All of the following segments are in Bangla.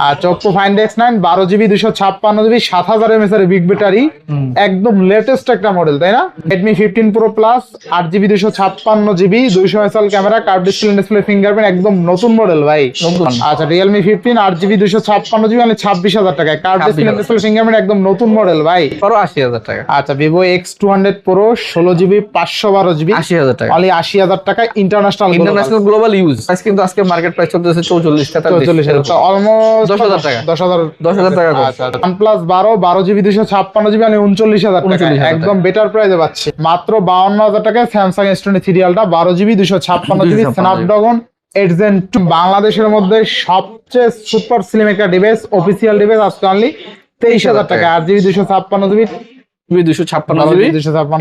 আচ্ছা Oppo Find X9 12GB 256GB 7000 mAh এর বিগ ব্যাটারি, একদম লেটেস্ট একটা মডেল, তাই না? Redmi 15 Pro Plus 8GB 256GB 200 mAh camera, curve display fingerprint, একদম নতুন মডেল ভাই। আচ্ছা Realme 15 8GB 256GB মানে 26000 টাকায়, কার্ভ ডিসপ্লে ফিঙ্গারপ্রিন্ট, একদম নতুন মডেল ভাই, 80000 টাকা। আচ্ছা Vivo X200 Pro 16GB 512GB 80000 টাকা, অনলি 80000 টাকা, ইন্টারন্যাশনাল গ্লোবাল ইউজ। আজ কিন্তু আজকে মার্কেট প্রাইস চলতেছে 44 টাকা, 44000, অলমোস্ট 10000 টাকা, 10000 টাকা। আচ্ছা OnePlus 12GB 256GB মানে 39000 টাকা, একদম বেটার প্রাইসে পাচ্ছি মাত্র 52000 টাকায়। Samsung S23 Ultra 12GB 256GB Snapdragon 8 Gen 2, বাংলাদেশের মধ্যে সবচেয়ে সুপার স্লিম একটা ডিভাইস, অফিসিয়াল ডিভাইস, আজকে অনলি 23000 টাকা। 8GB 256GB 256GB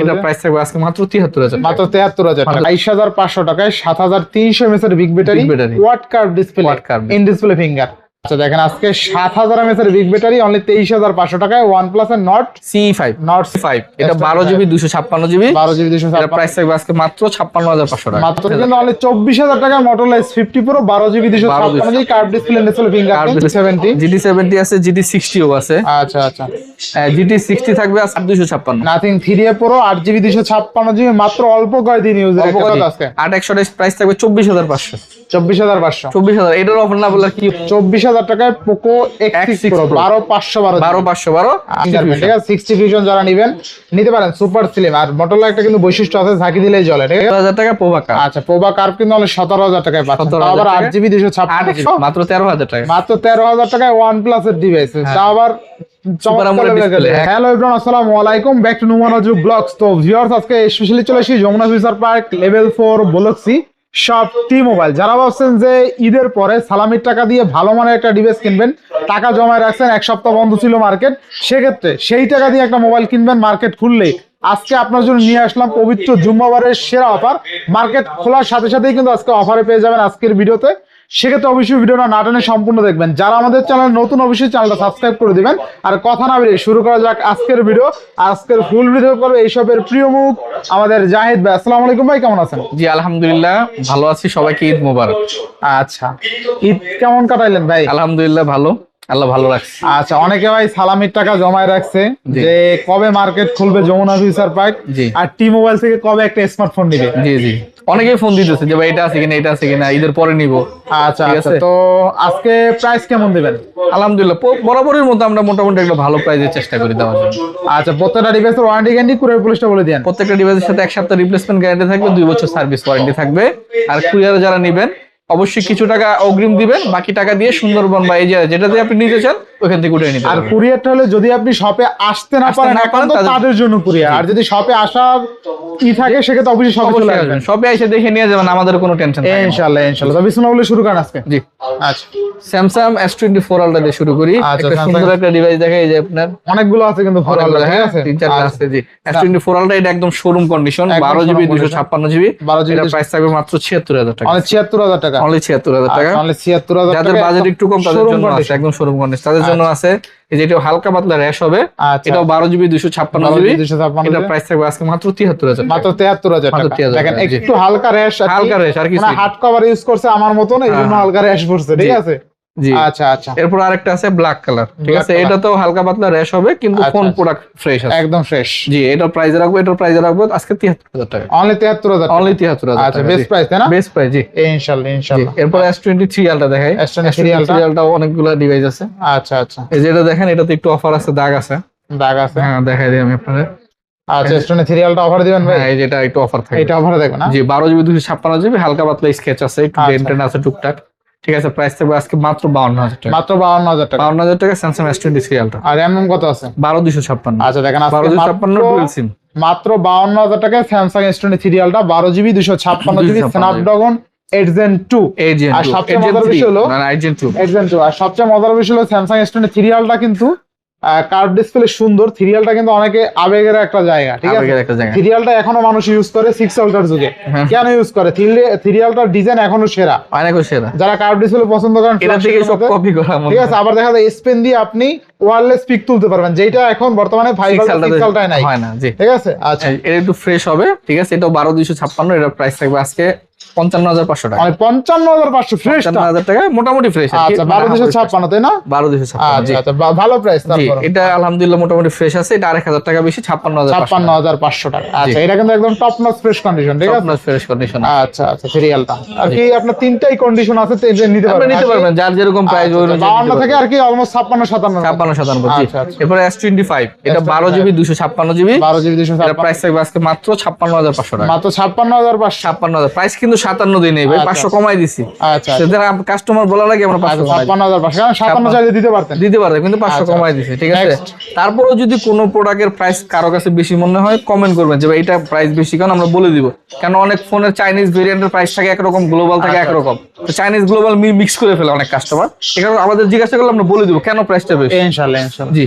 এটা প্রাইস থাকবে আজকে মাত্র 73000, মাত্র 73000 টাকা। 22500 টাকায় 7300 mAh এর big battery, quad curve display, in display finger. আচ্ছা দেখেন আজকে 7000 mAh এর বিগ ব্যাটারি অনলি 23500 টাকায়। OnePlus এর Nord C5 এটা 12GB 256GB 12GB 256, এটা প্রাইস থাকবে আজকে মাত্র 56500 টাকা, মাত্র কিন্তু অনলি 24000 টাকা। Motorola S50 Pro 12GB 256GB curve display, display finger, GT70 আছে, GT60 ও আছে। আচ্ছা আচ্ছা GT60 থাকবে আজকে 256, Nothing 3A Pro 8GB 256GB মাত্র অল্প কয়েকদিন ইউজ এর একটা আজকে 8128 প্রাইস থাকবে 24500, 24500 এটার অফার না বললে কি? 24000 টাকায় Poco X6 Pro 12512 ঠিক আছে। 60 Fusion যারা নিতে পারেন, সুপার স্লিম। আর Motorola একটা কিন্তু বৈশিষ্ট্য আছে, ঝাঁকি দিলেই জ্বলে, ঠিক আছে। 10000 টাকা পোভা কার্ভ। আচ্ছা পোভা কার্ভ কিন্তু অনলি 17000 টাকায় পাচ্ছেন, তাও আবার 8GB 256GB মাত্র 13000 টাকা, মাত্র 13000 টাকায় OnePlus এর ডিভাইস, তাও আবার হ্যালো এভরিওয়ান, আসসালামু আলাইকুম, ব্যাক টু নুমানজু ব্লগস। তো ভিউয়ার্স আজকে স্পেশালি চলে এসেছি যমুনা ফিউচার পার্ক লেভেল 4 বলক্সি শপ টি-মোবাইল। যারা ভাবছেন যে ঈদের পরে সালামির টাকা দিয়ে ভালো মানের একটা ডিভাইস কিনবেন, টাকা জমায় রাখছেন, এক সপ্তাহ বন্ধ ছিল মার্কেট, সেক্ষেত্রে সেই টাকা দিয়ে একটা মোবাইল কিনবেন মার্কেট খুললেই, আজকে আপনার জন্য নিয়ে আসলাম পবিত্র জুম্মাবারের সেরা অফার। মার্কেট খোলার সাথে সাথেই কিন্তু আজকে অফারে পেয়ে যাবেন আজকের ভিডিওতে, সেক্ষেত্রে অবশ্যই ভিডিওটা না টেনে সম্পূর্ণ দেখবেন। যারা আমাদের চ্যানেল নতুন, অবশ্যই চ্যানেলটা সাবস্ক্রাইব করে দিবেন। আর কথা না বেরিয়ে শুরু করা যাক আজকের ভিডিও। আজকের ফুল ভিডিও করবে এইসবের প্রিয় মুখ আমাদের জাহিদ ভাই। আসসালামু আলাইকুম ভাই, কেমন আছেন? জি আলহামদুলিল্লাহ ভালো আছি, সবাইকে ঈদ মোবারক। আচ্ছা ঈদ কেমন কাটাইলেন ভাই? আলহামদুলিল্লাহ ভালো, আল্লাহ ভালো রাখছে। আচ্ছা অনেকে ভাই সালামির টাকা জমায় রাখছে যে কবে মার্কেট খুলবে যমুনা ফিউচার পার্ক, আর টি-মোবাইল থেকে কবে একটা স্মার্টফোন নিবে। জি জি অনেকেই ফোন দিতেছে যে ভাই এটা আছে কিনা, এটা আছে কিনা, ঈদের পরে নিব। আচ্ছা আচ্ছা, তো আজকে প্রাইস কেমন দিবেন? আলহামদুলিল্লাহ বরাবরের মতো আমরা মোটামুটি একটা ভালো প্রাইসে চেষ্টা করি দেওয়ার জন্য। আচ্ছা প্রত্যেকটা ডিভাইসের ওয়ারেন্টি গ্যারান্টি কুরিয়ার পুলিশটা বলে দেন। প্রত্যেকটা ডিভাইসের সাথে 1 সপ্তাহ রিপ্লেসমেন্ট গ্যারান্টি থাকবে, 2 বছর সার্ভিস ওয়ারেন্টি থাকবে। আর কুরিয়ারে যারা নেবেন অবশ্যই কিছু টাকা অগ্রিম দিবেন, বাকি টাকা দিয়ে সুন্দরবন বা এই যেটা দিয়ে আপনি নিতে চান ওখান থেকে উঠে নিতে। আর কুরিয়ারটা হলে যদি আপনি শপে আসতে না পারেন তাদের জন্য কুরিয়ার, আর যদি শপে আসার থাকে সেক্ষেত্রে অবশ্যই শপে চলে আসবেন, শপে এসে দেখে নিয়ে যাবেন, আমাদের কোনো টেনশন নেই। ইনশাআল্লাহ ইনশাআল্লাহ। তো বিসমিল্লাহ বলে শুরু করেন আজকে। জি আচ্ছা স্যামসাং S24 Ultra দিয়ে শুরু করি। একটা সুন্দর একটা ডিভাইস দেখাই, এই যে আপনার অনেকগুলো আছে কিন্তু ফোর আলট্রা, ঠিক আছে 3-4টা আছে। জি S24 Ultra এটা একদম শোরুম কন্ডিশন, 12GB 256GB, এটা প্রাইস থাকবে মাত্র 76000 টাকা, অনলি 76000 টাকা, অনলি 76000 টাকা, অনলি 76000 টাকা। যাদের বাজেট একটু কম তাদের জন্য আছে একদম শোরুম কন্ডিশন, তাদের জন্য আছে এই যে এটা হালকা পাতলা র‍্যাশ হবে, এটাও 12GB 256GB, এটা প্রাইস থাকবে আজকে মাত্র 73000 টাকা, মাত্র 73000 টাকা। দেখেন একটু হালকা র‍্যাশ, আর কিছু হার্ড কভার ইউজ করছে আমার মতন, এইজন্য হালকা র‍্যাশ পড়ছে, ঠিক আছে। জি আচ্ছা আচ্ছা, এরপর আরেকটা আছে ব্ল্যাক কালার, ঠিক আছে, এটা তো হালকা পাতলা র‍্যাশ হবে কিন্তু ফোন প্রোডাক্ট ফ্রেশ আছে, একদম ফ্রেশ। জি এটার প্রাইস রাখবো আজকে 73000 টাকা, অনলি 73000, অনলি 73000। আচ্ছা বেস্ট প্রাইস তাই না? বেস্ট প্রাইস, জি ইনশাআল্লাহ ইনশাআল্লাহ। এরপর S23 Ultra দেখাই। S23 Ultra অনেকগুলো ডিভাইস আছে। আচ্ছা আচ্ছা, এই যে এটা দেখেন, এটাতে একটু অফার আছে, দাগ আছে। হ্যাঁ দেখাই দিই আমি আপনাদের। আচ্ছা S23 Ultra অফার দিবেন ভাই? হ্যাঁ এই যে এটা একটু অফার থাকে, এটা অফারে দেখো না। জি 12GB 256GB, হালকা পাতলা স্কেচ আছে, একটু ডেন্টেন আছে টুকটাক, ঠিক আছে। প্রাইস থাকবে আজকে মাত্র 52000 টাকা, মাত্র 52000 টাকা, 52000 টাকা Samsung S23 Ultra। আর RAM কত আছে? 12256। আচ্ছা দেখেন আজকে 12256 ডুয়াল সিম, মাত্র 52000 টাকায় Samsung S23 Ultra 12GB 256GB Snapdragon 8 Gen 2। আর সবচেয়ে মজার বিষয় হলো 8 Gen 2, আর সবচেয়ে মজার বিষয় হলো Samsung S23 Ultra কিন্তু কার্ভ ডিসপ্লে সুন্দর। 3 Ultra কিন্তু অনেকে আবেগের একটা জায়গা, ঠিক আছে। 3 Ultra এখনো মানুষ ইউজ করে 6 Ultra যুগে, কেন ইউজ করে? 3 Ultra ডিজাইন এখনো সেরা, অনেকও সেরা। যারা কার্ভ ডিসপ্লে পছন্দ করেন এটা থেকে সব কপি করা, ঠিক আছে। আবার দেখা যায় S Pen দিয়ে আপনি ওয়্যারলেস পিক তুলতে পারবেন, যেটা এখন বর্তমানে 5 Ultra নাই, হয় না। জি ঠিক আছে। আচ্ছা এটা একটু ফ্রেশ হবে, ঠিক আছে। এটাও 12256, এটার প্রাইস থাকবে আজকে 55,500 টাকা। মানে 55,500 ফ্রেশ 55,000 টাকা মোটামুটি ফ্রেশ। আচ্ছা 12,256 তাই না? 12,256। আচ্ছা আচ্ছা ভালো প্রাইস। জি, তারপর এটা আলহামদুলিল্লাহ মোটামুটি ফ্রেশ আছে। এটা 1,000 টাকা বেশি, 56,500 টাকা। আচ্ছা এটা কিন্তু একদম টপ নচ ফ্রেশ কন্ডিশন, ঠিক আছে? Fresh condition. আচ্ছা আচ্ছা সিরিয়ালটা আর কি আপনার তিনটাই কন্ডিশন আছে, তো নিতে আপনি পারবেন। নিতে পারবেন যার যেরকম প্রাইস ওই অনুযায়ী 52 থেকে আর কি অলমোস্ট 56 56-57। জি। আচ্ছা, আচ্ছা। এরপরে S25, এটা 12GB 256GB। 12GB এটা প্রাইস থাকবে আজকে মাত্র 56,500 টাকা। মাত্র 56,500। 56,000 প্রাইস কিন্তু 57 দিই নেই ভাই, আচ্ছা, 500 কমাই দিছি। আচ্ছা সেটা কাস্টমার বলার আগে আমরা 500 কমাই দিই। 56,500 কারণ 57 চাইলে দিতে পারতেন। দিতে পারে কিন্তু 500 আচ্ছা, কমাই দিছি, ঠিক আছে? Next. তারপরেও যদি কোনো প্রোডাক্টের প্রাইস কারো কাছে বেশি মনে হয় কমেন্ট করবেন যে ভাই এটা প্রাইস বেশি কারণ আমরা বলে দিব। কারণ অনেক ফোনের চাইনিজ ভেরিয়েন্টের প্রাইস থাকে একরকম, গ্লোবাল থাকে একরকম। তো চাইনিজ গ্লোবাল মিক্স করে ফেলে অনেক কাস্টমার। এখানে আমাদের জিজ্ঞাসা করলে আমরা বলে দিব কেন প্রাইসটা বেশি। ইনশাআল্লাহ ইনশাআল্লাহ। জি,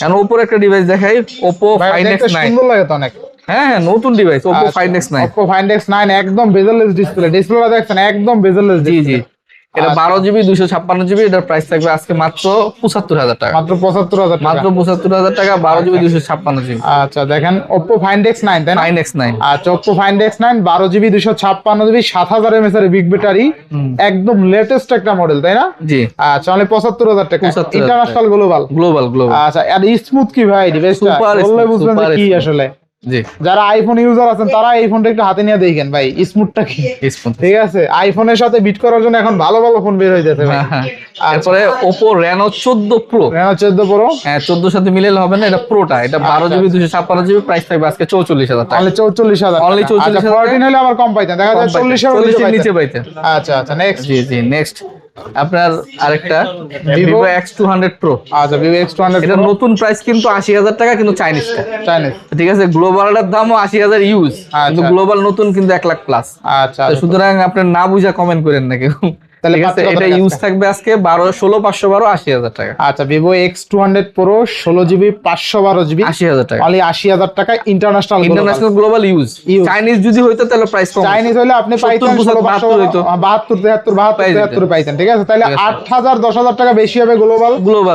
এখন ওপোর একটা ডিভাইস দেখাই, Oppo Find দেখতে X9। সুন্দর লাগে তো অনেক। হ্যাঁ হ্যাঁ, নতুন device Oppo Find X9। Oppo Find X9 একদম বেজেললেস ডিসপ্লে। ডিসপ্লেটা দেখছেন একদম বেজেললেস জি জি, ডিসপ্লে। এটা 12GB 256GB। এটার প্রাইস থাকবে আজকে মাত্র 75,000 টাকা। মাত্র 75,000 টাকা। মাত্র 75,000 টাকা, 12GB 256GB। আচ্ছা দেখেন Oppo Find X9 তাই না? Find X9। আচ্ছা Oppo Find X9 12GB 256GB 7000 mAh এর বিগ ব্যাটারি, একদম লেটেস্ট একটা মডেল তাই না? জি। আচ্ছা অনলি 75,000 টাকা। 75,000 ইন্টারন্যাশনাল গ্লোবাল। গ্লোবাল। আচ্ছা আর স্মুথ কি ভাই ডিভাইসটা? Super বললে smooth, বুঝবেন যে super কি smooth। আসলে। জি, যারা আইফোন ইউজার আছেন তারা এই ফোনটা একটু হাতে নিয়ে দেখেন ভাই স্মুথটা কি। স্মুথ। ঠিক আছে আইফোনের সাথে বিট করার জন্য এখন ভালো ভালো ফোন বের হয়ে যাচ্ছে ভাই। তারপরে Oppo Reno 14 Pro। Reno 14 Pro হ্যাঁ, 14 সাথে মিলালে হবে না, এটা প্রোটা। এটা 12GB 256GB, প্রাইস থাকবে আজকে 44,000 টাকা। অনলি 44,000। Only 44,000 14 হলে আবার কম পাইতেন, দেখা যায় 40 এর 40 এর নিচে নিচে পাইতেন। পাইতেন। আচ্ছা আচ্ছা নেক্সট জি জি, নেক্সট আপনার আরেকটা Vivo Vivo X200 Pro। আচ্ছা Vivo X200 এটা নতুন প্রাইস কিন্তু 80,000 টাকা, কিন্তু চাইনিজটা। চাইনিজ। ঠিক আছে, গ্লোবালের দামও 80,000 ইউজ, কিন্তু আচ্ছা। গ্লোবাল নতুন কিন্তু 1 লাখ প্লাস। আচ্ছা সুতরাং আপনার না বুঝা কমেন্ট করেন না কেউ। তাহলে ঠিক আছে, পাঁচশো কত এটা টাকা ইউজ আছে? থাকবে আজকে 16,512 80,000 টাকা। আচ্ছা Vivo X200 Pro 16GB 512GB 80,000 টাকা অনলি 80,000 টাকা international international global use. Use। Chinese যদি হইতো তাহলে প্রাইস কম। চাইনিজ হলে আপনি 70, পাইতেন 72 হইতো। 72 পাইতেন, ঠিক আছে? তাহলে 8,000 10,000 টাকা বেশি হবে গ্লোবাল।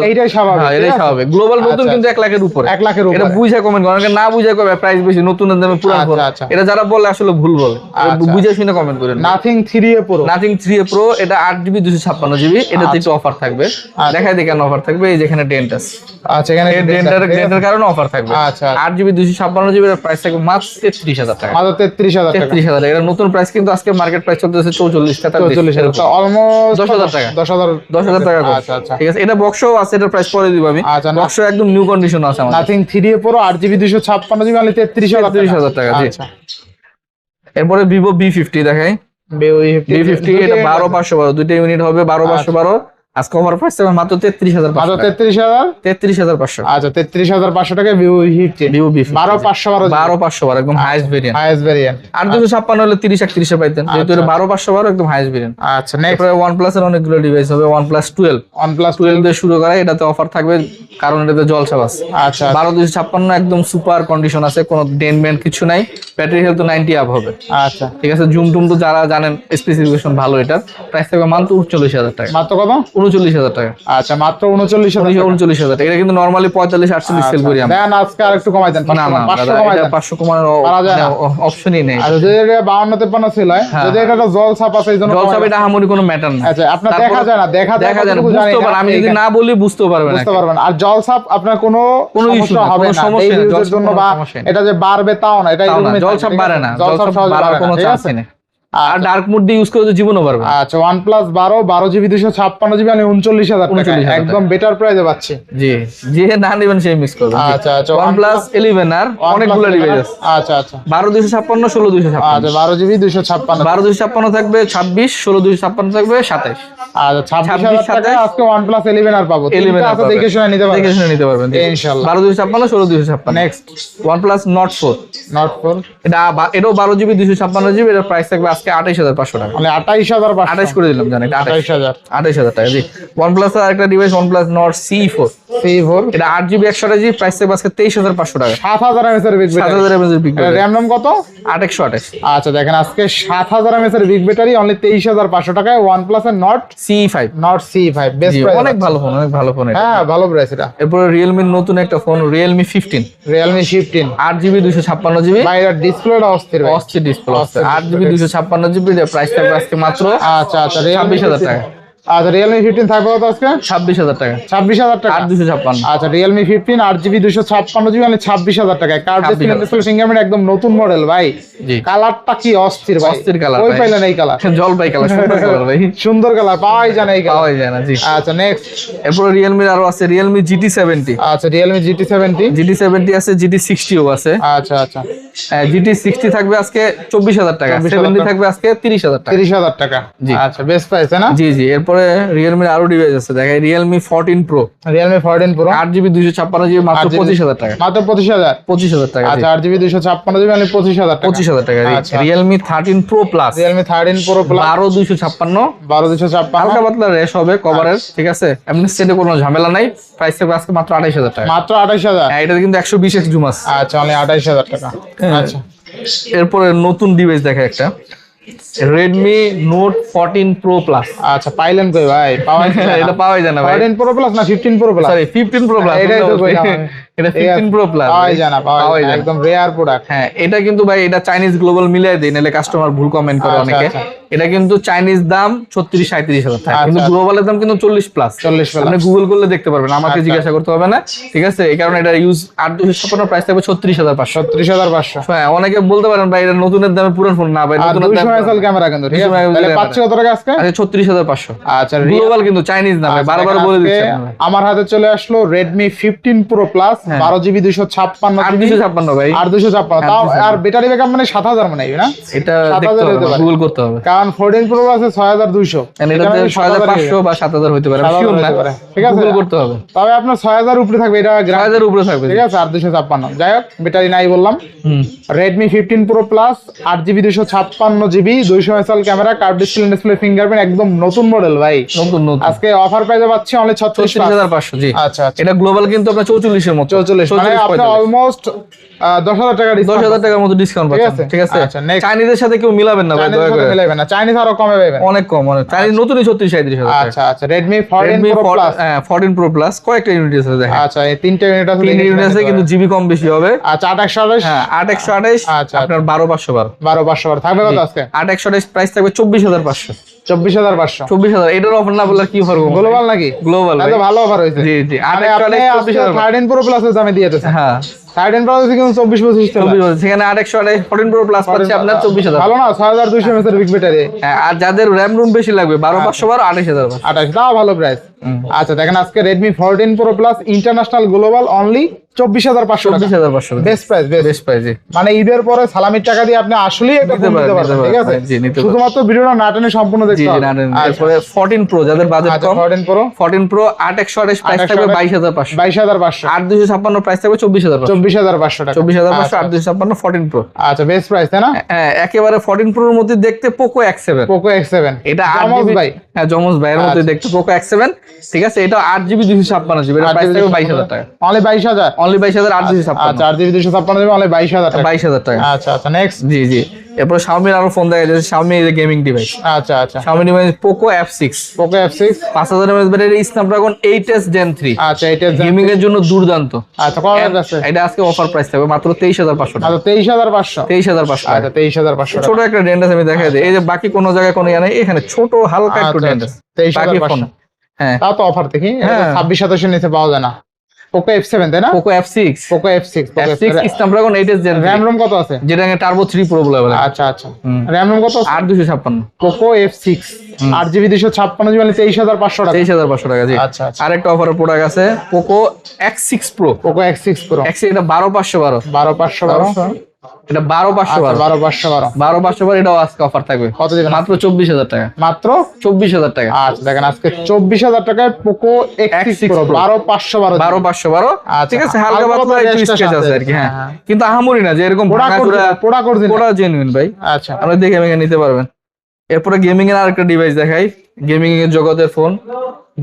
এইটাই স্বাভাবিক। হ্যাঁ, ঠিক এটাই আছে? স্বাভাবিক। গ্লোবাল নতুন আচ্ছা, কিন্তু 1 লাখের উপরে। 1 লাখের উপরে। এটা বুঝা কমেন্ট করেন, অনেকে না বুঝা কবে প্রাইস বেশি, নতুনের দামে পুরান ফোন। আচ্ছা, আচ্ছা। এটা যারা বলে আসলে ভুল বলে, আচ্ছা। বুঝে শুনে কমেন্ট করেন। Nothing 3A Pro nothing 3A Pro, এটা 8GB 256GB। এটাতে একটু অফার থাকবে, দেখাই দিই কেন অফার থাকবে। এই যেখানে ডেন্ট আছে, আচ্ছা এখানে ডেন্টের কারণে অফার থাকবে। আচ্ছা। 8GB 256GB এর প্রাইস থাকবে মাত্র 33,000 টাকা। মাত্র 33,000 টাকা। 33,000 টাকা। এটা নতুন প্রাইস, কিন্তু আজকে মার্কেট প্রাইস চলতেছে 44 টাকা। 44,000 তো অলমোস্ট 10,000 টাকা। 10,000 টাকা কম। আচ্ছা আচ্ছা ঠিক আছে, এটা বক্সও আছে, এটার প্রাইস পরে দিব আমি। আচ্ছা, বক্স একদম নিউ কন্ডিশন আছে আমাদের। Nothing 3A Pro 8GB 256GB only 33,000 টাকা। জি। আচ্ছা এরপরে Vivo B50 দেখাই। B50 এটা 12,512 দুইটা ইউনিট হবে, 12,512। আজকে অফার প্রাইস হবে মাত্র 33,500 মাত্র টাকা। 33,000। 33,500। আচ্ছা 33,500 টাকা Vivo V50 Vivo B50 12,512 12,512 একদম হাইয়েস্ট ভেরিয়েন্ট। Highest variant. আর 256 হলে 30 পাইতেন, যেহেতু এটা 12,512 একদম হাইয়েস্ট ভেরিয়েন্ট। আচ্ছা নেক্সট তারপরে OnePlus এর অনেকগুলো ডিভাইস হবে। OnePlus 12 OnePlus 12 দিয়ে শুরু করা, এটাতে অফার থাকবে কারণ এটাতে জলসা আছে। আচ্ছা 12,256 একদম সুপার কন্ডিশন আছে, কোনো ডেনমেন্ট কিছু নাই। ব্যাটারি হেলথ 90 আপ হবে। আচ্ছা ঠিক আছে, জুম টুম তো যারা জানেন স্পেসিফিকেশন ভালো। এটার প্রাইস থাকবে মাত্র 39,000 টাকা। মাত্র কত? 39,000 টাকা। আচ্ছা মাত্র 39,000 টাকা। 39,000 টাকা। এটা কিন্তু নরমালি 45-48 সেল করি আমরা। দেন আজকে আরেকটু কমাই দেন। না না 500 দাদা, কমাই এটা দেন। 500 কমানোর পারা যায় না। অপশনই নেই। আর যদি এটা 52-53 ছিল যদি এটা একটা জল ছাপ আছে এইজন্য জল কমাই চাপ দেন। এটা হামরি কোনো ম্যাটার না। আচ্ছা আপনার তারপর দেখা যায় না, দেখা যায় না, কতটুকু জানি বুঝতে না, পারেন। আমি যদি না বলি বুঝতেও পারবেন না। বুঝতে পারবেন। আর জল ছাপ আপনার কোনো issue সমস্যা না, হবে কোনো না সমস্যা এই নেই, ইউজের জল জন্য ছাপ বা কোনো সমস্যা নেই। এটা যে বাড়বে তাও না, এটা তাও না, এরকমই জল থাকে, ছাপ ঠিক বাড়ে আছে? না, জল ছাপ সহজে বাড়ার বাড়ে না, কোনো ঠিক চান্স আছে? নেই। আর ডার্ক মোড দিয়ে ইউজ করে তো জীবনও পারবে। আচ্ছা OnePlus 12GB 256GB আমি 39,000 টাকা 39,000 একদম বেটার প্রাইসে পাচ্ছি। জি, যে না নেবেন সেই মিস করবেন। আচ্ছা আচ্ছা OnePlus 11 আর অনেকগুলো ডিভাইস আছে। আচ্ছা আচ্ছা 12,256 16,256। আচ্ছা 12GB 256 12,256 থাকবে 26, 16,256 থাকবে 27। আচ্ছা 26,000 টাকা আজকে OnePlus 11 আর পাবো। 11 আছে দেখে শুনে নিতে পারবেন। দেখে শুনে নিতে পারবেন ইনশাআল্লাহ। 12,256 16,256। নেক্সট OnePlus Nord 4 Nord 4 এটাও 12GB 256GB। এটার প্রাইস থাকবে আজকে 28,500 টাকা। মানে 28,500 28 করে দিলাম, জানেন 28,000 28,000 টাকা। জি, OnePlus এর আরেকটা device OnePlus Nord CE4 C4 এটা 8GB 128GB, প্রাইস থাকবে আজকে 23,500 টাকা। 7,000 mAh এর বিগ ব্যাটারি। 7,000 mAh এর বিগ ব্যাটারি। RAM নাম কত? 828 আচ্ছা দেখেন আজকে 7,000 mAh এর বিগ ব্যাটারি অনলি 23,500 টাকায় OnePlus এর CE5। Nord C5 best price. অনেক ভালো ফোন, অনেক ভালো ফোন এটা। হ্যাঁ ভালো প্রাইস এটা। এরপরে Realme নতুন একটা phone Realme 15 Realme 15 8GB 256GB। ভাই এর ডিসপ্লেটা অস্থির ভাই। অস্থির ডিসপ্লে, অস্থির 8GB 256 256GB, প্রাইস থাকবে আজকে মাত্র আচ্ছা আচ্ছা 26,000 টাকা। আচ্ছা Realme 15 থাকবে কত আজকে? 26,000 টাকা। 26,000 টাকা। 8,256। আচ্ছা Realme 15 8GB 256GB মানে 26,000 টাকা। কার্ড ডিসপ্লে ডিসপ্লে ফিঙ্গারপ্রিন্ট একদম নতুন মডেল ভাই। জি। কালারটা কি অস্থির ভাই। অস্থির কালার কই ভাই। পাইলেন এই কালার? জলপাই কালার, সুন্দর কালার ভাই। সুন্দর কালার পাওয়াই যায় না এই কালার। পাওয়াই যায় না, জি। আচ্ছা নেক্সট। এরপর Realme আরো আছে Realme GT70। আচ্ছা Realme GT70 আছে, GT60 ও আছে। আচ্ছা আচ্ছা GT60 থাকবে আজকে 24,000 টাকা, 70 থাকবে আজকে 30,000 টাকা। 30,000 টাকা। জি। আচ্ছা বেস্ট প্রাইস না? জি জি। এরপরে Realme আরো ডিভাইস আছে, দেখাই Realme 14 Pro, Realme 14 Pro 8GB 256GB, মাত্র 25,000 টাকা। মাত্র 25,000। 25,000 টাকা। আচ্ছা 8GB 256GB মানে 25,000 টাকা। 25,000 টাকা। আচ্ছা। Realme 13 Pro Plus, Realme 13 Pro Plus 12,256, 12,256 হালকা পাতলা রেশ হবে কভারের, ঠিক আছে। এমনি সেটে কোনো ঝামেলা নাই। প্রাইস থাকবে আজকে মাত্র 28,000 টাকা। মাত্র 28,000। হ্যাঁ, এটাতে কিন্তু 120x জুম আছে। আচ্ছা অনলি 28,000 টাকা। আচ্ছা এরপরে নতুন ডিভাইস দেখা একটা Redmi Note 14 Pro Plus। আচ্ছা পাইলেন কই ভাই? পাওয়া যায় না। এটা পাওয়া যায় না ভাই। 14 Pro Plus না 15 Pro Plus? Sorry 15 Pro Plus। এটাই তো কইলাম আমি। এটা 15 Pro Plus। পাওয়া যায় না, পাওয়া যায় না, একদম রেয়ার প্রোডাক্ট। হ্যাঁ, এটা কিন্তু ভাই এটা চাইনিজ গ্লোবাল মিলিয়ে দেই, নাহলে কাস্টমার ভুল কমেন্ট করে আচ্ছা, অনেকে। আচ্ছা। এটা কিন্তু চাইনিজ দাম 36-37,000 টাকা, কিন্তু আচ্ছা। গ্লোবালের দাম কিন্তু 40 প্লাস। 40 প্লাস। আপনি গুগল করলে দেখতে পারবেন, আমাকে আচ্ছা। জিজ্ঞাসা করতে হবে না, ঠিক আছে। এই কারণে এটা ইউজ 8,256, প্রাইস থাকবে 36,500। 36,500। হ্যাঁ, অনেকে বলতে পারেন ভাই এটা নতুনের দামে পুরান ফোন না ভাই, আর নতুনের 200 দাম মেগাপিক্সেল ক্যামেরা কিন্তু, ঠিক আছে? 200 মেগাপিক্সেল তাহলে পাচ্ছি কত টাকা আজকে? আচ্ছা 36,500। আচ্ছা গ্লোবাল কিন্তু চাইনিজ না ভাই, বারবার বলে আজকে দিচ্ছি আপনারা। আমার হাতে চলে আসলো Redmi 15 Pro Plus 12GB 256GB 8,256 ভাই। আর 256 তাও আর ব্যাটারি ব্যাকআপ মানে 7,000 মানে না? এটা 7,000 দেখতে হতে হবে, পারে। গুগল করতে হবে। কারণ 14 Pro আছে 6,200 এটাতে 6,500 বা 7,000 হতে পারে, 7,000 শিওর না, হতে পারে, ঠিক আছে? গুগল করতে হবে। তবে আপনার 6,000 উপরে থাকবে, এটা 6,000 উপরে থাকবে। ঠিক আছে। আর 256 যাই হোক, ব্যাটারি নাই বললাম। হুম। Redmi 15 Pro Plus 8GB 256GB 200 megapixel camera, curve display fingerprint, একদম নতুন মডেল ভাই। নতুন নতুন আজকে অফার প্রাইসে পাচ্ছি অনলি 36,500। জি। আচ্ছা আচ্ছা এটা গ্লোবাল কিন্তু আপনার 44 এর মতো। 44 মানে আপনি অলমোস্ট 10,000 টাকা ডিসকাউন্ট। 10,000 টাকার মতো ডিসকাউন্ট পাচ্ছেন, ঠিক আছে। আচ্ছা, next। চাইনিজের সাথে কেউ মিলাবেন না ভাই, দয়া করে। মিলাইবেন না, চাইনিজ আরো কমে পাবেন। অনেক কম, অনেক। চাইনিজ নতুনই 36-37,000 টাকা। আচ্ছা আচ্ছা Redmi 14 Redmi Pro Plus 14 Pro Plus কয়েকটা ইউনিট আছে দেখেন। আচ্ছা এই তিনটা ইউনিট আছে, 3 ইউনিট আছে, কিন্তু জিবি কম বেশি হবে। আচ্ছা 828 হ্যাঁ, 8,128 আচ্ছা, আপনার 12,512। 12,500 থাকবে কত আজকে? 8,128 প্রাইস থাকবে 24,500। 24,500 24,000 এটার অফার না বললে আর কি পারবো? গ্লোবাল নাকি? গ্লোবাল এত ভালো অফার হয়েছে। জি জি। মানে 8,128 আপনি 24,000। 13 Pro Plus এর দামে দিয়ে দিতেছেন। হ্যাঁ, 13 Pro Plus কিন্তু 24-25 চলে। 24,000 সেখানে 8,128 14 Pro Plus পাচ্ছে আপনার 24,000। ভালো না? 6,200 mAh এর বিগ ব্যাটারি। হ্যাঁ, আর যাদের র্যাম রুম বেশি লাগবে 12,512 28,000। 28 তাও ভালো প্রাইস। আচ্ছা দেখেন আজকে Redmi 14 Pro Plus international global only 24,500 টাকা। 24,500। Best price, best price. জি। মানে ঈদের পরে সালামির টাকা দিয়ে আপনি আসলেই একটা নিতে ফোন নিতে পারেন, পারবেন, ঠিক আছে? জি, নিতে পারেন। শুধুমাত্র ভিডিওটা না টেনে সম্পূর্ণ জি দেখতে জি। হবে। না, আচ্ছা, এরপরে 14 Pro যাদের বাজেট আচ্ছা কম, 14 Pro 14 Pro 8,128 প্রাইস থাকবে 22,500। 22,500 8,256 প্রাইস থাকবে 24,500। 24,500 টাকা। 24,500 8,256 14 Pro। আচ্ছা বেস্ট প্রাইস তাই না? হ্যাঁ, একেবারে 14 Pro এর মধ্যে দেখতে Poco X7। Poco X7 এটা জমজ 8GB। ভাই। হ্যাঁ, জমজ ভাই এর মধ্যে আচ্ছা। দেখতে Poco X7, ঠিক আছে। এটা 8GB 256GB, এর প্রাইস থাকবে 22,000 টাকা। অনলি 22,000। অনলি 22,000 8,256। আচ্ছা 8GB 256 অনলি 22,000 টাকা। 22,000 টাকা। আচ্ছা আচ্ছা নেক্সট। জি জি। এরপর Xiaomi আরো ফোন দেখা যাচ্ছে, Xiaomi গেমিং ডিভাইস। আচ্ছা আচ্ছা Xiaomi device Poco F6, Poco F6 5000 mAh battery, Snapdragon 8s Gen 3। আচ্ছা এটা গেমিং এর জন্য দুর্দান্ত। আচ্ছা কত আছে? এটা আজকে অফার প্রাইস থাকবে মাত্র 23,500 টাকা। আচ্ছা 23,500 23,500 টাকা। আচ্ছা 23,500 টাকা। ছোট একটা ডেন্ট আছে, আমি দেখাই দিই। এই যে বাকি কোনো জায়গায় কোনো ইয়া নেই, এখানে ছোট হালকা একটু আচ্ছা, ডেন্ট আচ্ছা, আছে। বাকি 23,500 ফোন হ্যাঁ, তাও তো অফার দেখি। হ্যাঁ। 26-27 নিচে পাওয়া যায় না। Poco F7 তাই না? Poco F6, Poco F6 F6 Snapdragon 8s Gen 3, RAM ROM কত আছে? যেটাকে টার্বো 3 Pro বলে বলে। আচ্ছা আচ্ছা RAM ROM কত আছে? 8,256। Poco F6 8GB 256 মানে 23,500 টাকা। 23,500 টাকা। জি। আচ্ছা আচ্ছা আরেকটা অফারের প্রোডাক্ট আছে Poco X6 Pro। Poco X6 Pro X এটা 12,512। 12,512 এটা 12,512। 12,512 12,512 এটাও আজকে অফার থাকবে। কত দিবেন? মাত্র 24,000 টাকা। মাত্র 24,000 টাকা। আচ্ছা দেখেন আজকে 24,000 টাকায় Poco X6 Pro 12,512 12,512। আচ্ছা, ঠিক আছে, হালকা পাতলা একটু রেস্ট স্কেচ আছে আর কি। হ্যাঁ, হ্যাঁ। কিন্তু আহামরি না যে এরকম পোড়া করছেন। পুরো জেনুইন ভাই। আচ্ছা আপনি দেখে মেখে নিতে পারবেন। এরপরে গেমিং এর আরেকটা ডিভাইস দেখাই, গেমিং এর জগতের phone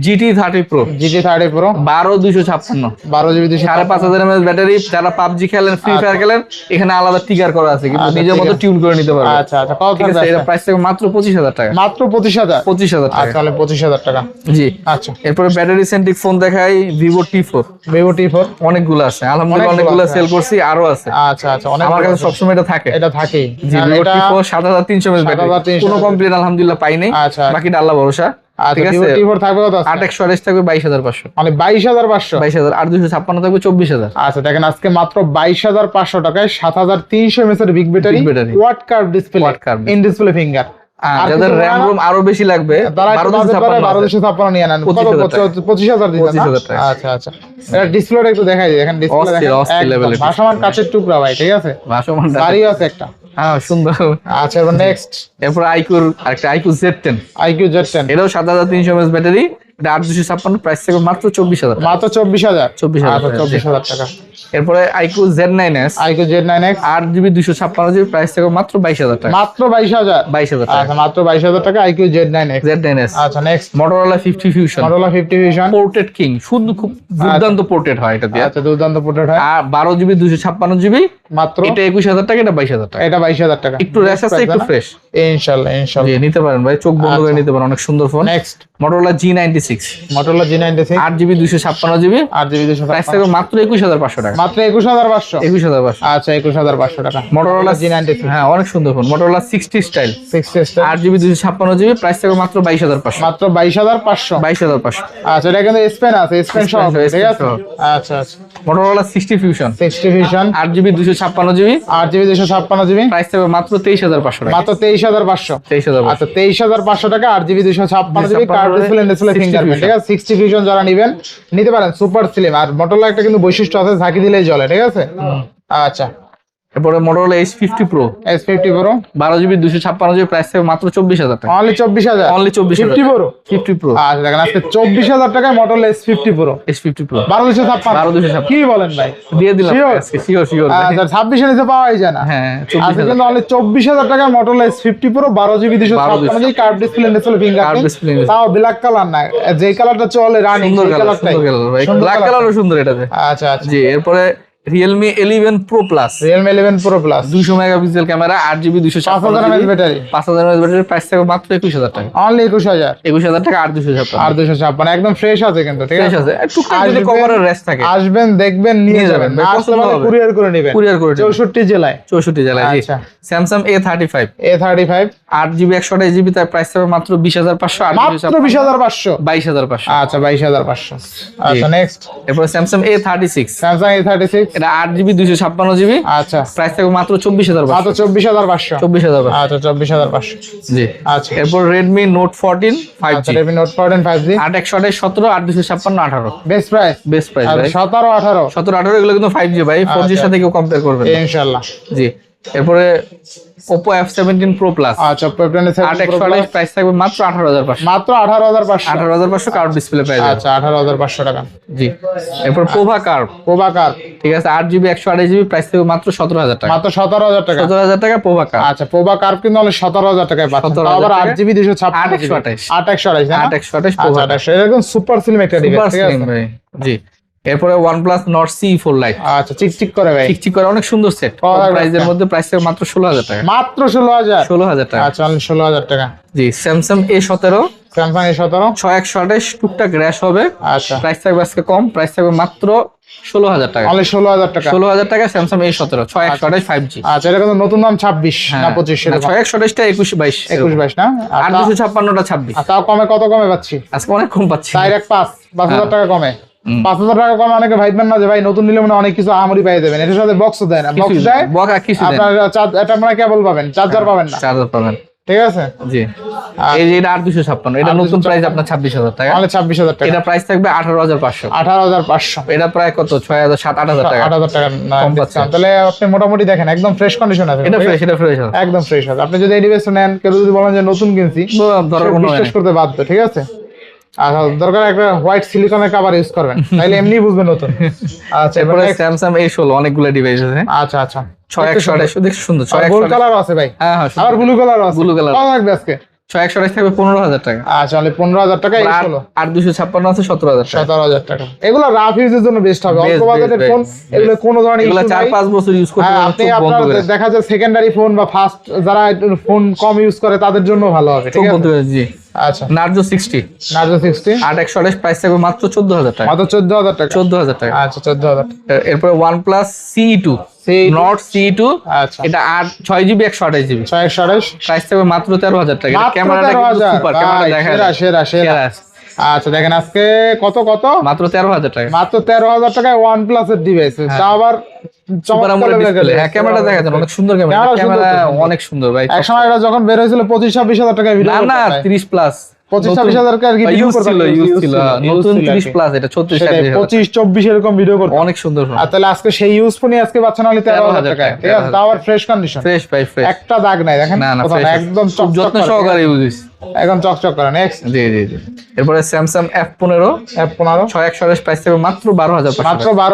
GT30 Pro GT30 Pro 12256 12 GB 5500 mAh battery. যারা পাবজি খেলেন, ফ্রি ফায়ার খেলেন, এখানে আলাদা টিকার করা আছে, কিন্তু নিজের মতো টিউন করে নিতে পারবেন। আচ্ছা আচ্ছা, কত ঠিক আছে, এটা প্রাইস থাকবে মাত্র 25000 টাকা। মাত্র 25000? 25000 টাকা। আচ্ছা, তাহলে 25000 টাকা। জি আচ্ছা, এরপরে ব্যাটারি সেন্ট্রিক ফোন দেখাই, Vivo T4। Vivo T4 অনেকগুলো আছে, আলহামদুলিল্লাহ অনেকগুলো সেল করছি, আরো আছে। আচ্ছা আচ্ছা, অনেক আমার কাছে সবসময় এটা থাকে। এটা থাকেই। জি Vivo এটা T4 7300 mAh ব্যাটারি, 7300 কোনো কমপ্লেইন আলহামদুলিল্লাহ পাই নাই। আচ্ছা, বাকিটা আল্লাহ ভরসা। আচ্ছা, ঠিক আছে, Vivo T4 থাকবে কত? 8128 থাকবে 22500। মানে 22500? 22000 আর 256 থাকবে 24000। আচ্ছা, দেখেন আজকে মাত্র 22500 টাকায় 7300 mAh এর big battery, Big battery। Quad curve display, Quad curve in display finger. আর যাদের র‍্যাম রোম আরো বেশি লাগবে, তারা 12256 নিয়ে নেন। কত? 25000 দিবেন না? 25000 টাকা। আচ্ছা আচ্ছা, এটা ডিসপ্লেটা একটু দেখাই দিই। দেখেন ডিসপ্লে দেখেন, অস্থির level এর ভাসমান কাচের টুকরা ভাই, ঠিক আছে? ভাসমান গাড়ি আছে একটা। হ্যাঁ সুন্দর। আচ্ছা, এবার নেক্সট এরপর আইকুর আরেকটা আইকু Z10, IQ Z10 এটাও 7300 mAh ব্যাটারি, এটা 8256, প্রাইস থেকে মাত্র 24000 টাকা। মাত্র 24000? 24000 আচ্ছা, 24000 টাকা। এরপরে iQOO Z9s IQ Z9X 8GB 256GB, price থেকে মাত্র 22000 টাকা। মাত্র 22000? 22000 টাকা আচ্ছা, মাত্র 22000 টাকা IQ Z9X। Z9s। আচ্ছা, next Motorola 50 Fusion, Motorola 50 Fusion। Ported king, শুধু খুব দুর্দান্ত পোর্টেড হয় এটা দিয়ে। আচ্ছা, দুর্দান্ত পোর্ট্রেট হয়। আর 12GB 256GB, মাত্র এটা 21000 টাকা, এটা 22000 টাকা। এটা 22000 টাকা। একটু র্যাশ আছে, একটু ফ্রেশ। ইনশাআল্লাহ জি ইনশাআল্লাহ। নিতে পারেন ভাই, চোখ বন্ধ করে নিতে পারেন, অনেক সুন্দর phone. Next Motorola G96, Motorola G96 8GB 256GB, 8GB price 256, থেকে মাত্র 21500 টাকা। মাত্র 21500? 21500। আচ্ছা, 21500 টাকা। Motorola G96 হ্যাঁ অনেক সুন্দর phone. Motorola 60 style, 60 star 8GB 256GB, price থেকে মাত্র 22500। মাত্র 22500? 22500। আচ্ছা, এটা কিন্তু স্পেন আছে, স্পেন সহ, Spain সহ, ঠিক Spain আছে? সহ। আচ্ছা আচ্ছা, Motorola 60 Fusion, 60 Fusion 8GB 256GB, 8GB 256GB, price থেকে মাত্র 23500 টাকা। মাত্র 23500? 23500। আচ্ছা, 23500 টাকা, 8GB 256GB, card 256 display, display 60 fingerprint, ঠিক আছে? 60 ফিউশন যারা নেবেন নিতে পারেন, সুপার স্লিম। আর Motorola একটা কিন্তু বৈশিষ্ট্য আছে, ঝাঁকি দিলেই জ্বলে, ঠিক আছে? আচ্ছা, এরপরে Motorola H50 Pro, S50 Pro 12GB 256GB, price থেকে মাত্র 24000 টাকা। অনলি 24000? অনলি 24000। 50 Pro? 50 Pro, আচ্ছা, দেখেন আজকে 24000 টাকায় Motorola S50 Pro H50 Pro 12256। 12256 কি বলেন ভাই? দিয়ে দিলাম Sure? আজকে, শিওর শিওর। আচ্ছা, 26 নিচে পাওয়াই যায় না। হ্যাঁ আজকে 24000। কিন্তু অনলি 24000 টাকায় Motorola S50 Pro 12GB 256GB, card display, display Curved fingerprint, display। তাও ব্ল্যাক কালার না, যে কালারটা চলে রানিং সুন্দর সেই কালার, কালারটাই। সুন্দর কালার ভাই, সুন্দর ব্ল্যাক colour। কালারও সুন্দর এটাতে। আচ্ছা আচ্ছা, জি এরপরে Realme 11 Pro Plus, Realme 11 Pro Plus 200 megapixel camera, 8GB 5000 mAh 256GB, battery, 5000 mAh battery, price থেকে মাত্র 21000 টাকা। অনলি 21000? 21000 টাকা আর 256। আর 256 একদম ফ্রেশ আছে কিন্তু, ঠিক ফ্রেশ আছে? আছে, একটু যদি আসবেন, কভারের রেস্ট থাকে, আসবেন দেখবেন নিয়ে নিয়ে যাবেন, যাবেন ভাই, আসলে পছন্দ হবে। কুরিয়ার করে নেবেন, কুরিয়ার করে নেবেন। 64 জেলায়। 64 জেলায়। জি আচ্ছা। Samsung A35, A35 8GB 128GB, তার প্রাইস হবে মাত্র 20500। আর মাত্র 20500? 22500। আচ্ছা, 22500। আচ্ছা, নেক্সট এরপর Samsung A36, Samsung A36 এটা 8GB 256GB, আচ্ছা, প্রাইস থেকে মাত্র 24500। মাত্র 24500? 24500। আচ্ছা, 24500। জি আচ্ছা, এরপর Redmi Note 14 5G, আচ্ছা, Redmi Note 14 5G 8 128 17, 8 256 18। Best price? Best price ভাই। 17 18? 17 18 এগুলো কিন্তু 5G ভাই, 4G এর সাথে কেউ কম্পেয়ার করবে না। ইনশাআল্লাহ। জি এরপরে Oppo F17 Pro Plus, আচ্ছা, Oppo F17 8 Pro Plus 128, price থাকবে মাত্র 18500। মাত্র 18500? 18500 কার্ভ ডিসপ্লে পেয়ে যাবেন। আচ্ছা, 18500 টাকা। জি এরপর Pova Curve, প্রভাকার ঠিক আছে, 8GB 128GB, প্রাইস থাকবে মাত্র 17000 টাকা। মাত্র 17000 টাকা? 17000 টাকা Pova Curve। আচ্ছা, প্রভাকার কিন্তু অনলি 17000 টাকায় পাচ্ছেন, 17,000 তাও আবার টাকায়। 8GB 256 8 8128 না? 8 128 আচ্ছা, Pova 28 এটা একদম সুপার স্লিম একটা ডিভাইস, সুপার ঠিক স্লিম আছে? ভাই। জি এরপরে OnePlus Nord CE4 Lite, আচ্ছা, চিকচিক করে ভাই, চিকচিক করে অনেক সুন্দর সেট, প্রাইসের মধ্যে, প্রাইস থেকে মাত্র 16000 টাকা। মাত্র 16000? 16000 টাকা। আচ্ছা, অনলি 16000 টাকা। জি Samsung A17, Samsung A17 6128, টুকটাক র্যাশ হবে, আচ্ছা, প্রাইস থাকবে আজকে কম, প্রাইস থাকবে মাত্র 16000 টাকা। অনলি 16000 টাকা। 16000 টাকা Samsung A17 6128 5G। আচ্ছা, এটা কিন্তু নতুন দাম 26 না 25 এরকম? 6128 টা 21 22 21 22 না? আর 256 টা 26। তাও কমে, কত কমে পাচ্ছি? আজকে অনেক কম পাচ্ছি। ডাইরেক্ট 5000 টাকা কমে। 5000 টাকা কমে অনেকে ভাববেন না যে ভাই নতুন নিলে মানে অনেক কিছু আমরি পেয়ে যাবেন, এটার সাথে বক্সও দেয় না, বক্স দেয় বকা কিছু দেন, আপনার এটা মানে কেবল পাবেন, চার্জার পাবেন না, চার্জার পাবেন। ঠিক আছে? জি এই যে এটা 8256, এটা নতুন প্রাইস আপনার 26000 টাকা। তাহলে 26000 টাকা। এটা প্রাইস থাকবে 18500। 18500? এটা প্রায় কত 6000 8000 টাকা। 8000 টাকা না কম discount। পাচ্ছেন। তাহলে আপনি মোটামুটি দেখেন একদম ফ্রেশ কন্ডিশন আছে, এটা ফ্রেশ, এটা ফ্রেশ একদম ফ্রেশ আছে। আপনি যদি এই ডিভাইসটা নেন, কেউ যদি বলেন যে নতুন কিনছি, ধরার কোনো বিশ্বাস করতে বাধ্য, ঠিক আছে? আর দরকার একটা হোয়াইট সিলিকনের কভার ইউজ করবেন, তাইলে এমনি বুঝবেন নতুন। আচ্ছা, এরপরে Samsung A16 অনেকগুলো ডিভাইস আছে। আচ্ছা আচ্ছা, 6128 দেখতে সুন্দর, গোল্ড কালার আছে ভাই, হ্যাঁ হ্যাঁ আবার ব্লু কালার আছে। ব্লু কালার কত লাগবে আজকে? 628 থাকবে 15,000 টাকা। আচ্ছা অনলি 15,000 টাকা। এই হলো 8256 আছে 17,000 টাকা। 17,000 টাকা। এগুলো রাফ ইউজের জন্য বেস্ট হবে, অল্প বাজেটের ফোন, এগুলো কোনো ধরনের এগুলো ইস্যু নাই। 4-5 বছর ইউজ করতে পারবেন আপনি চোখ বন্ধ আপনার করে। দেখা যায় সেকেন্ডারি ফোন বা ফার্স্ট যারা ফোন কম ইউজ করে তাদের জন্য ভালো হবে, চোখ ঠিক বন্ধ আছে? করে, জি। আচ্ছা নার্জো 60 নার্জো 60 8128 প্রাইস থাকবে মাত্র 14,000 টাকা। মাত্র 14,000 টাকা। 14,000 টাকা। আচ্ছা 14,000 টাকা। এরপর OnePlus CE2 নট CE2, আচ্ছা এটা 6GB 128GB 628 প্রাইস থাকবে মাত্র 13,000 টাকা। মাত্র ক্যামেরাটা কিন্তু 13,000 সুপার, ক্যামেরা ভাই, দেখা সেরা যায়। সেরা সেরা। সেরা। আচ্ছা দেখেন আজকে কত মাত্র 13,000 টাকা। মাত্র 13,000 টাকায় OnePlus এর ডিভাইস, তা আবার সুপার আমোলেড ডিসপ্লে। হ্যাঁ, ক্যামেরাটা দেখা যায়, অনেক সুন্দর ক্যামেরা। ক্যামেরা অনেক সুন্দর ভাই। এক সময় এটা যখন বের হয়েছিল 25-26,000 টাকায় ভিডিও না না 30 প্লাস 25-26,000 টাকার ভিডিও ইউজ ছিল, নতুন 30 প্লাস, এটা 36-37 25-24 এরকম ভিডিও করতে অনেক সুন্দর ফোন। আর তাহলে আজকে সেই ইউজ ফোনই আজকে পাচ্ছেন অনলি 13,000 টাকায়, ঠিক আছে? তাও আবার ফ্রেশ কন্ডিশন, ফ্রেশ ভাই, ফ্রেশ। একটা দাগ নাই দেখেন, না না কোথাও fresh। না, একদম খুব যত্ন চকচক সহকারে ইউজ হইছে। একদম চকচক করে। নেক্সট জি জি জি। এরপরে স্যামসাং F15 F15 628 প্রাইস থাকবে মাত্র 12,500 মাত্র টাকা।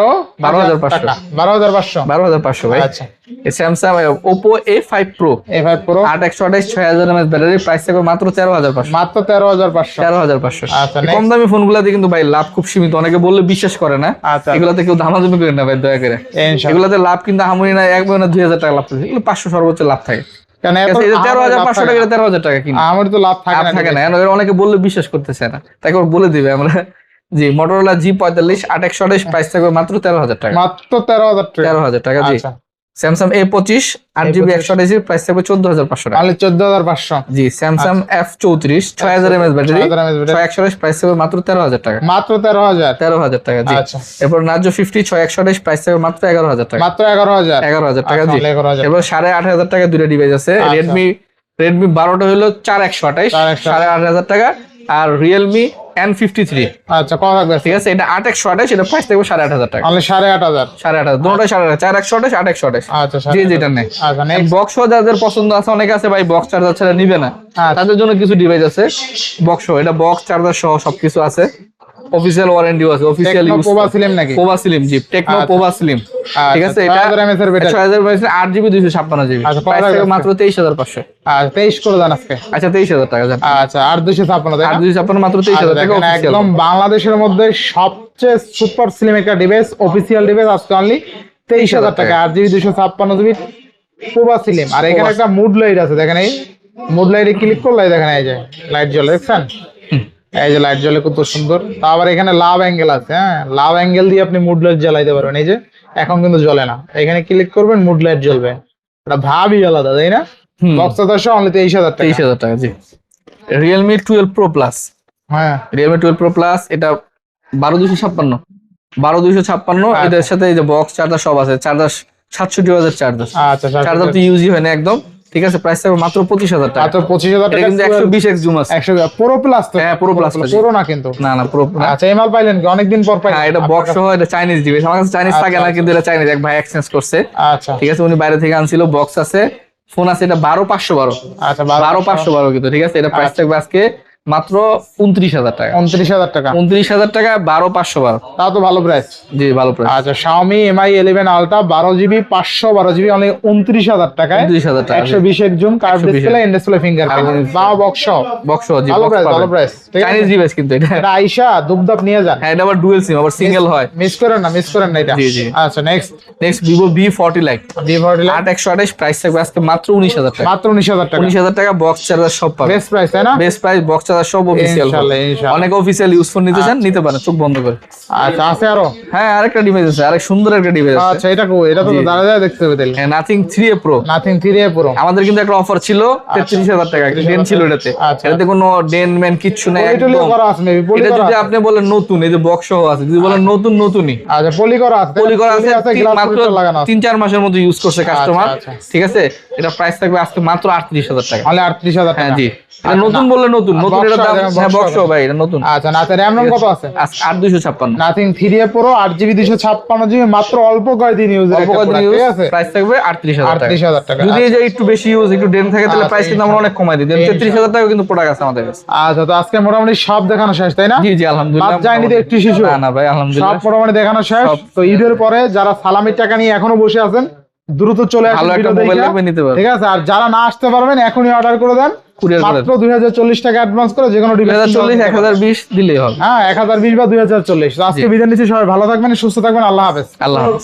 12,500 টাকা। 12,500 12,500 ভাই। আচ্ছা এই Samsung Oppo A5 Pro A5 Pro 8128 6000 mAh battery price থাকবে মাত্র 13,500। মাত্র 13,500 13,500। আচ্ছা, এই next। কম দামি ফোনগুলোতে কিন্তু ভাই লাভ খুব সীমিত, অনেকে বললে বিশ্বাস করে না। আচ্ছা। এগুলাতে কেউ দামাদামি করে না ভাই, দয়া করে। ইনশাআল্লাহ। এগুলাতে লাভ কিন্তু হামুনি না, 1,000 টাকা লাভ থাকে, এগুলো 500 সর্বোচ্চ লাভ থাকে। কেন এত 13,500 টাকা 13,000 টাকা কিনা আমার তো লাভ থাকে লাভ না, থাকে না। এর অনেকে বললে বিশ্বাস করতেছে না, তাই করে বলে দিবে আমরা। জি, Motorola G45 8128 প্রাইস থাকবে মাত্র 13,000 টাকা। মাত্র 13,000 টাকা। 13,000 টাকা। জি। আচ্ছা Samsung A25 8GB 128GB price থাকবে 14,500 টাকা। অনলি 14,500 জি। Samsung F34 6000 mAh battery 6000 mAh battery 628 price থাকবে মাত্র 13,000 টাকা। মাত্র 13,000 13,000 টাকা। জি। আচ্ছা এরপর Narzo 50 628 প্রাইস থাকবে মাত্র 11,000 টাকা। মাত্র 11,000 11,000 টাকা। জি। 11,000 এরপর 8,500 টাকা দুটো ডিভাইস আছে। আচ্ছা। Redmi 12টা হলো 4128 8,500 টাকা, আর Realme N53 আচ্ছা কত থাকবে? ঠিক আছে, এটা 8128, এটা প্রাইস থাকবে 8,500 টাকা। অনলি 8,500 8,500 দুটোটাই 8,500, 4128 8,128। আচ্ছা যে যেটা নেই। আচ্ছা নেক্সট বক্স যাদের পছন্দ আছে, অনেকে আছে ভাই বক্স চার্জার ছাড়া নিবে না, আচ্ছা। তাদের জন্য কিছু ডিভাইস আছে বক্স, এটা বক্স চার্জার সহ সবকিছু আছে, অফিশিয়াল ওয়ারেন্টিও আছে, অফিশিয়াল ইউজ। পোভা স্লিম নাকি? পোভা স্লিম, জি, টেকনো আচ্ছা। পোভা স্লিম, ঠিক আছে। এটা 6000 mAh এর ব্যাটারি 6000 mAh 8GB 256GB আচ্ছা, প্রাইস কত থেকে টাকা? মাত্র 23,500। আর 23 করে দেন আজকে। আচ্ছা 23,000 টাকা যান। আচ্ছা 8,256 তাই না? 8,256 মাত্র 23,000 টাকা দেখেন, অফিশিয়াল। একদম বাংলাদেশের মধ্যে সবচেয়ে সুপার স্লিম একটা ডিভাইস, অফিসিয়াল ডিভাইস, আজকে অনলি 23,000 টাকা। 8GB 256GB Pova slim. আর এখানে একটা মুড লাইট আছে, দেখেন এই মুড লাইটে ক্লিক করলে দেখেন এই যে লাইট জ্বলে, দেখছেন? এই যে লাইট জ্বলে কত সুন্দর। তা আবার এখানে লাভ অ্যাঙ্গেল আছে, হ্যাঁ লাভ অ্যাঙ্গেল দিয়ে আপনি মুড লাইট জ্বালাইতে পারবেন। এই যে এখন কিন্তু জ্বলে না, এখানে ক্লিক করবেন মুড লাইট জ্বলবে, এটা ভাবই আলাদা তাই না? বক্স দর্শক অনলি 23,000 টাকা। 23,000 টাকা। জি। Realme 12 Pro Plus হ্যাঁ Realme 12 Pro Plus এটা 12,256 12,256 এটার সাথে এই যে বক্স চার্জার সব আছে, চার্জার 67 চার্জার, আচ্ছা চার্জার তো ইউজই হয় না একদম, ঠিক আছে। প্রাইস থাকবে মাত্র 25,000 টাকা। মাত্র 25,000 এটা টাকা। কিন্তু 120x জুম আছে। 100 পুরো প্লাস তো? হ্যাঁ, পুরো plus তো, জি। পুরো না কিন্তু। না না পুরো না। আচ্ছা এমআল পাইলেন কি? অনেকদিন পর পাইলেন? হ্যাঁ, এটা বক্স সহ, এটা চাইনিজ ডিভাইস, আমার কাছে চাইনিজ থাকে না, কিন্তু এটা চাইনিজ, এক ভাই এক্সচেঞ্জ করছে, আচ্ছা ঠিক আছে। উনি বাইরে থেকে আনছিল, বক্স আছে, ফোন আছে, এটা 12,512 আচ্ছা 12,512 কিন্তু, ঠিক আছে। এটা প্রাইস থাকবে আজকে মাত্র 29,000 টাকা। 29,000 টাকা। 29,000 টাকা 12,512। তাও তো ভালো প্রাইস। জি, ভালো প্রাইস। আচ্ছা Xiaomi Mi 11 Ultra 12GB 512GB only 29,000 টাকায়। 29,000 টাকা। 120 zoom curve 120 display, in display fingerprint, বা বক্স। বক্স, জি, ভালো box প্রাইস, পাবেন। ভালো প্রাইস, ঠিক আছে। চাইনিজ ডিভাইস কিন্তু এটা। এটা আইসা দুবদাপ নিয়ে যান। হ্যাঁ, এটা আবার ডুয়াল সিম, আবার সিঙ্গেল হয়। মিস করেন না এটা। জি, জি। আচ্ছা next next Vivo V40 Lite V40 8128 price থাকবে আজকে মাত্র 19,000 টাকা। মাত্র 19,000 টাকা। 19,000 টাকা বক্স চার্জার সব পাবেন। বেস্ট প্রাইস তাই না? বেস্ট প্রাইস, বক্স চার্জার সব অফিশিয়াল। ইনশাআল্লাহ, ইনশাআল্লাহ। অনেক অফিশিয়াল ইউজ ফোন নিতে চান, নিতে পারেন চোখ বন্ধ করে। আচ্ছা আছে আরো? হ্যাঁ, আরেকটা ডিভাইস আছে, আরেক সুন্দর একটা ডিভাইস আছে। আচ্ছা এটা কো? এটা তো দাঁড়া দেখতে হবে তাহলে। হ্যাঁ, Nothing 3A Pro। Nothing 3A Pro। আমাদের কিন্তু একটা অফার ছিল 33,000 টাকা, ডেন ছিল এটাতে। আচ্ছা। এটাতে কোনো ডেন ম্যান কিচ্ছু নাই, পলি একদম। করা আছে মেবি, পলি এটা করা যদি আছে। আপনি বলেন নতুন, এই যে বক্স সহ আছে, যদি বলেন নতুনই আচ্ছা পলি করা আছে। পলি করা আছে, গ্লাস মাত্র ফিল্টার লাগানো আছে। 3-4 মাসের মধ্যে ইউজ করছে কাস্টমার, আচ্ছা। ঠিক আছে। এটা প্রাইস থাকবে আজকে মাত্র 38,000 টাকা। অনলি 38,000 হ্যাঁ টাকা। জি, এটা নতুন বললে নতুন এটার দাম। হ্যাঁ, বক্স ভাই, এটা নতুন। আচ্ছা নাথিং RAM কত আছে? 8,256 nothing 3A Pro 8GB 256GB মাত্র অল্প কয়েকদিন ইউজের একটা প্রোডাক্ট, ঠিক আছে। প্রাইস থাকবে 38,000 টাকা। 38,000 টাকা। যদি এই যে একটু বেশি ইউজ, একটু ডেন থাকে, তাহলে প্রাইস কিন্তু আমরা অনেক কমাই দিই। 33,000 টাকা কিন্তু প্রোডাক্ট আছে আমাদের কাছে। আচ্ছা তো আজকে মোটামুটি সব দেখানো শেষ তাই না? জি জি, আলহামদুলিল্লাহ। বাদ যায়নি তো একটু শিশু? না না ভাই, সব আলহামদুলিল্লাহ মোটামুটি দেখানো শেষ। তো ঈদের পরে যারা সালামির টাকা নিয়ে এখনো বসে আছেন, দ্রুত চলে আসুন ভালো একটা ভিডিও মোবাইল দেখে, লাগবে, নিতে পারবেন। ঠিক আছে। আর যারা না আসতে পারবেন এখনই অর্ডার করে দেন। কুরিয়ার করে মাত্র 2040 টাকা অ্যাডভান্স করে যে কোনো ডিভাইস 2040 1020 দিলেই হবে। হ্যাঁ 1020 বা 2040। তো আজকে বিদায় নিচ্ছি, সবাই ভালো থাকবেন, সুস্থ থাকবেন, আল্লাহ হাফেজ। আল্লাহ হাফেজ।